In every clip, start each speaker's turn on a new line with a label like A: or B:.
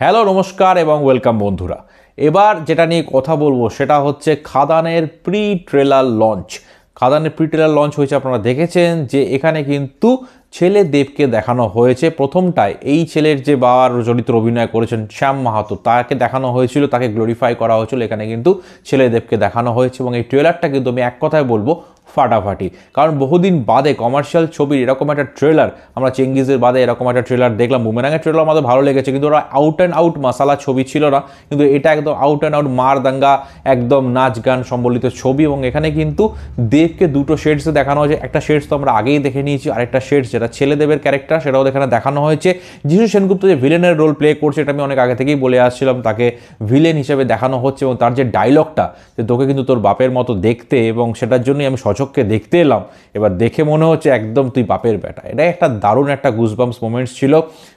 A: Hello নমস্কার এবং welcome বন্ধুরা। এবার যেটা নিয়ে কথা বলবো সেটা হচ্ছে খাদানের প্রি ট্রেলার লঞ্চ। খাদানের প্রি ট্রেলার লঞ্চ হয়েছে, আপনারা দেখেছেন যে এখানে কিন্তু ছেলে দেবকে দেখানো হয়েছে। প্রথমটায় এই ছেলের যে বাবার চরিত্র অভিনয় করেছেন শ্যাম মাহাতো, তাকে দেখানো হয়েছিল, তাকে গ্লোরিফাই করা হয়েছিল। এখানে কিন্তু ছেলে দেবকে দেখানো হয়েছে এবং এই ট্রেলারটা কিন্তু আমি এক কথায় বলবো ফাটাফাটি। কারণ বহুদিন বাদে কমার্শিয়াল ছবির এরকম একটা ট্রেলার, আমরা চেঙ্গিজের বাদে এরকম একটা ট্রেলার দেখলাম। বুমেরাঙের ট্রেলার আমাদের ভালো লেগেছে, কিন্তু ওরা আউট অ্যান্ড আউট মাসালা ছবি ছিল না, কিন্তু এটা একদম আউট অ্যান্ড আউট মার দাঙ্গা, একদম নাচ গান সম্বলিত ছবি। এবং এখানে কিন্তু দেবকে দুটো শেডসে দেখানো হয়েছে। একটা শেডস তো আমরা আগেই দেখে নিয়েছি, আরেকটা শেডস যেটা ছেলে দেবের ক্যারেক্টার সেটাও এখানে দেখানো হয়েছে। যিশু সেনগুপ্ত যে ভিলেনের রোল প্লে করছে, এটা আমি অনেক আগে থেকেই বলে আসছিলাম, তাকে ভিলেন হিসেবে দেখানো হচ্ছে। এবং তার যে ডায়লগটা, যে তোকে কিন্তু তোর বাপের মতো দেখতে, এবং সেটার জন্যই আমি সচক্ষে দেখতে এলাম, এবার দেখে মনে হচ্ছে একদম তুই বাপের বেটা। এটা একটা দারুণ একটা গুজবাম্পস মোমেন্টস ছিল।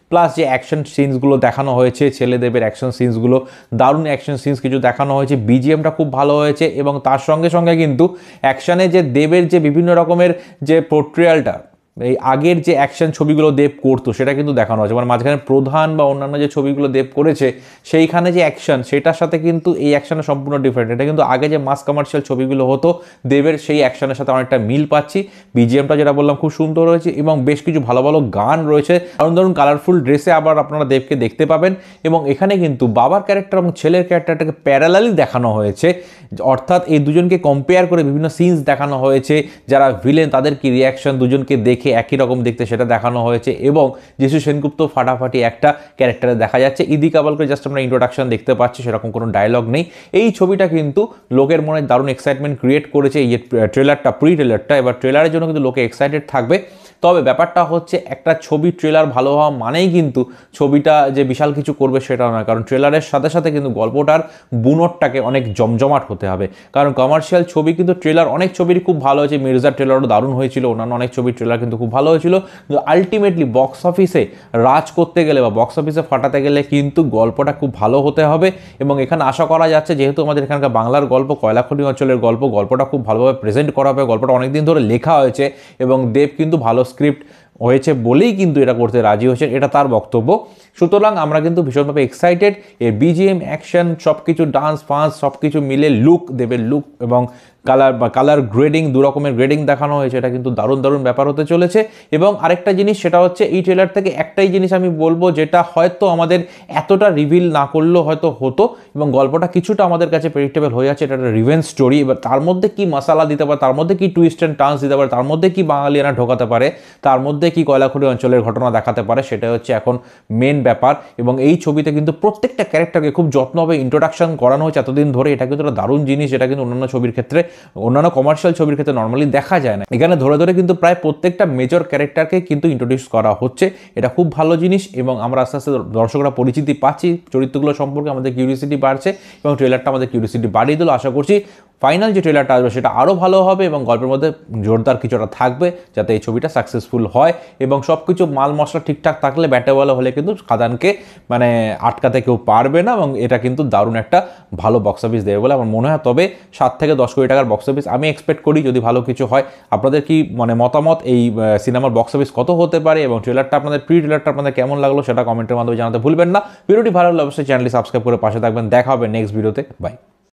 A: প্লাস যে অ্যাকশন সিনসগুলো দেখানো হয়েছে, ছেলে দেবের অ্যাকশন সিনসগুলো দারুণ অ্যাকশন সিনস কিছু দেখানো হয়েছে। বিজিএমটা খুব ভালো হয়েছে এবং তার সঙ্গে সঙ্গে কিন্তু অ্যাকশানে যে দেবের যে বিভিন্ন রকমের যে পোর্ট্রিয়ালটা, এই আগের যে অ্যাকশন ছবিগুলো দেব করতো সেটা কিন্তু দেখানো হয়েছে। মানে মাঝখানে প্রধান বা অন্যান্য যে ছবিগুলো দেব করেছে সেইখানে যে অ্যাকশন, সেটার সাথে কিন্তু এই অ্যাকশানে সম্পূর্ণ ডিফারেন্ট। এটা কিন্তু আগে যে মাস কমার্শিয়াল ছবিগুলো হতো দেবের, সেই অ্যাকশনের সাথে অনেকটা মিল পাচ্ছি। বিজিএমটা যেটা বললাম খুব সুন্দর রয়েছে এবং বেশ কিছু ভালো ভালো গান রয়েছে। দারুণ দারুণ কালারফুল ড্রেসে আবার আপনারা দেবকে দেখতে পাবেন। এবং এখানে কিন্তু বাবার ক্যারেক্টার এবং ছেলের ক্যারেক্টারটাকে প্যারালালি দেখানো হয়েছে, অর্থাৎ এই দুজনকে কম্পেয়ার করে বিভিন্ন সিনস দেখানো হয়েছে। যারা ভিলেন তাদের কি রিয়াকশন, দুজনকে দেখে একই রকম দেখতে, সেটা দেখানো হয়েছে। এবং যিশু সেনগুপ্ত ফাটাফাটি একটা ক্যারেক্টারে দেখা যাচ্ছে। ইদি কাবালকে জাস্ট আমরা ইন্ট্রোডাকশন দেখতে পাচ্ছি, সেরকম কোনো ডায়লগ নেই। এই ছবিটা কিন্তু লোকের মনে দারুণ এক্সাইটমেন্ট ক্রিয়েট করেছে এই ট্রেলারটা, প্রি ট্রেলারটা। এবার ট্রেলারের জন্য কিন্তু লোকে এক্সাইটেড থাকবে। তবে ব্যাপারটা হচ্ছে, একটা ছবি ট্রেলার ভালো হওয়া মানেই কিন্তু ছবিটা যে বিশাল কিছু করবে সেটাও নয়। কারণ ট্রেলারের সাথে সাথে কিন্তু গল্পটার বুনটটাকে অনেক জমজমাট হতে হবে। কারণ কমার্শিয়াল ছবি কিন্তু ট্রেলার অনেক ছবিরই খুব ভালো হয়েছে। মির্জার ট্রেলারও দারুণ হয়েছিল, অন্যান্য অনেক ছবির ট্রেলার কিন্তু খুব ভালো হয়েছিল। কিন্তু আলটিমেটলি বক্স অফিসে রাজ করতে গেলে বা বক্স অফিসে ফাটাতে গেলে কিন্তু গল্পটা খুব ভালো হতে হবে। এবং এখানে আশা করা যাচ্ছে, যেহেতু আমাদের এখানকার বাংলার গল্প, কয়লাখনি অঞ্চলের গল্পটা খুব ভালোভাবে প্রেজেন্ট করা হবে। গল্পটা অনেকদিন ধরে লেখা হয়েছে এবং দেব কিন্তু ভালো স্ক্রিপ্ট হয়েছে বলেই কিন্তু এটা করতে রাজি হয়েছে, এটা তার বক্তব্য। সুতরাং আমরা কিন্তু ভীষণভাবে এক্সাইটেড। এর বিজিএম, অ্যাকশন, সব কিছু, ডান্স ফান্স সব কিছু মিলে লুক, দেবের লুক এবং কালার গ্রেডিং, দু রকমের গ্রেডিং দেখানো হয়েছে। এটা কিন্তু দারুণ দারুণ ব্যাপার হতে চলেছে। এবং আরেকটা জিনিস, সেটা হচ্ছে এই ট্রেলার থেকে একটাই জিনিস আমি বলবো, যেটা হয়তো আমাদের এতটা রিভিল না করলেও হয়তো হতো, এবং গল্পটা কিছুটা আমাদের কাছে প্রেডিক্টেবল হয়ে যাচ্ছে। এটা একটা রিভেঞ্জ স্টোরি। এবার তার মধ্যে কি মশালা দিতে পারে, তার মধ্যে কি টুইস্ট অ্যান্ড টার্নস দিতে পারে, তার মধ্যে কি বাঙালিয়ানা ঢোকাতে পারে, তার মধ্যে কি কয়লাখনি অঞ্চলের ঘটনা দেখাতে পারে, সেটা হচ্ছে এখন মেন ব্যাপার। এবং এই ছবিতে কিন্তু প্রত্যেকটা ক্যারেক্টারকে খুব যত্নভাবে ইন্ট্রোডাকশন করানো হয়েছে এতদিন ধরে। এটা কিন্তু একটা দারুণ জিনিস, যেটা কিন্তু অন্যান্য ছবির ক্ষেত্রে, অন্যান্য কমার্শিয়াল ছবির ক্ষেত্রে নর্মালি দেখা যায় না। এখানে ধরে ধরে কিন্তু প্রায় প্রত্যেকটা মেজর ক্যারেক্টারকে কিন্তু ইন্ট্রোডিউস করা হচ্ছে। এটা খুব ভালো জিনিস এবং আমরা আস্তে আস্তে দর্শকরা পরিচিতি পাচ্ছি চরিত্রগুলো সম্পর্কে, আমাদের কিউরিয়াসিটি বাড়ছে এবং ট্রেলারটা আমাদের কিউরিয়াসিটি বাড়িয়ে দিল। আশা করছি ফাইনাল যে ট্রেলারটা আসবে সেটা আরও ভালো হবে এবং গল্পের মধ্যে জোরদার কিছুটা থাকবে, যাতে এই ছবিটা সাকসেসফুল হয়। এবং সব কিছু মাল মশলা ঠিকঠাক থাকলে, ব্যাটেওয়ালা হলে কিন্তু খাদানকে মানে আটকাতে কেউ পারবে না। এবং এটা কিন্তু দারুণ একটা ভালো বক্স অফিস দেবে বলে আমার মনে হয়। তবে 7 থেকে 10 কোটি টাকার বক্স অফিস আমি এক্সপেক্ট করি, যদি ভালো কিছু হয়। আপনাদের কি মানে মতামত, এই সিনেমার বক্স অফিস কত হতে পারে এবং ট্রেলারটা আপনাদের, প্রি ট্রেলারটা আপনাদের কেমন লাগলো সেটা কমেন্টের মাধ্যমে জানাতে ভুলবেন না। ভিডিওটি ভালো লাগলে অবশ্যই চ্যানেলটি সাবস্ক্রাইব করে পাশে থাকবেন। দেখা হবে নেক্সট ভিডিওতে। বাই।